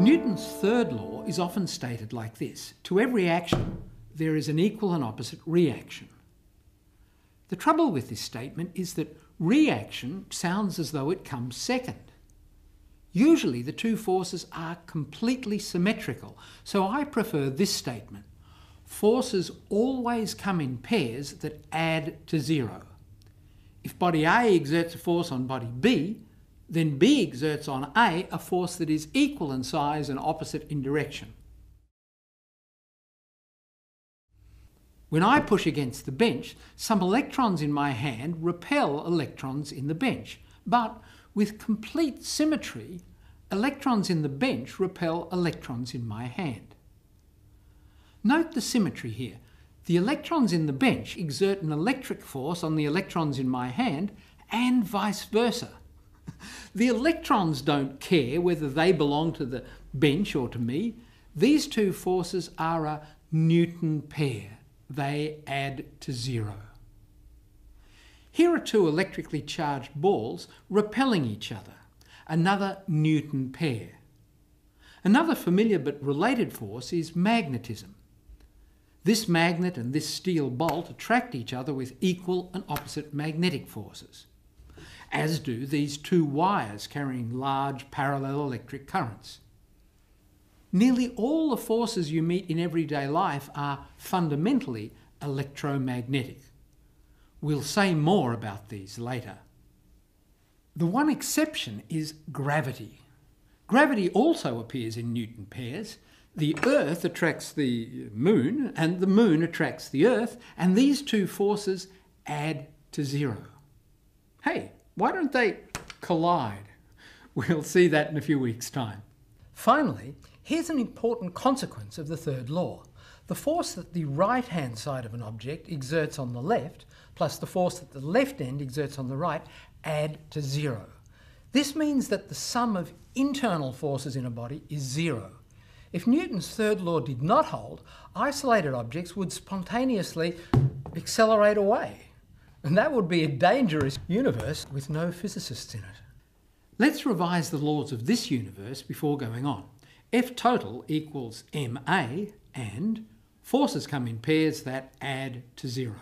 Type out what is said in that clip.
Newton's third law is often stated like this: to every action, there is an equal and opposite reaction. The trouble with this statement is that reaction sounds as though it comes second. Usually the two forces are completely symmetrical, so I prefer this statement: forces always come in pairs that add to zero. If body A exerts a force on body B, then B exerts on A force that is equal in size and opposite in direction. When I push against the bench, some electrons in my hand repel electrons in the bench, but with complete symmetry, electrons in the bench repel electrons in my hand. Note the symmetry here. The electrons in the bench exert an electric force on the electrons in my hand, and vice versa. The electrons don't care whether they belong to the bench or to me. These two forces are a Newton pair. They add to zero. Here are two electrically charged balls repelling each other, another Newton pair. Another familiar but related force is magnetism. This magnet and this steel bolt attract each other with equal and opposite magnetic forces, as do these two wires carrying large parallel electric currents. Nearly all the forces you meet in everyday life are fundamentally electromagnetic. We'll say more about these later. The one exception is gravity. Gravity also appears in Newton pairs. The Earth attracts the Moon, and the Moon attracts the Earth, and these two forces add to zero. Hey, why don't they collide? We'll see that in a few weeks' time. Finally, here's an important consequence of the third law. The force that the right-hand side of an object exerts on the left, plus the force that the left end exerts on the right, add to zero. This means that the sum of internal forces in a body is zero. If Newton's third law did not hold, isolated objects would spontaneously accelerate away. And that would be a dangerous universe with no physicists in it. Let's revise the laws of this universe before going on. F total equals ma, and forces come in pairs that add to zero.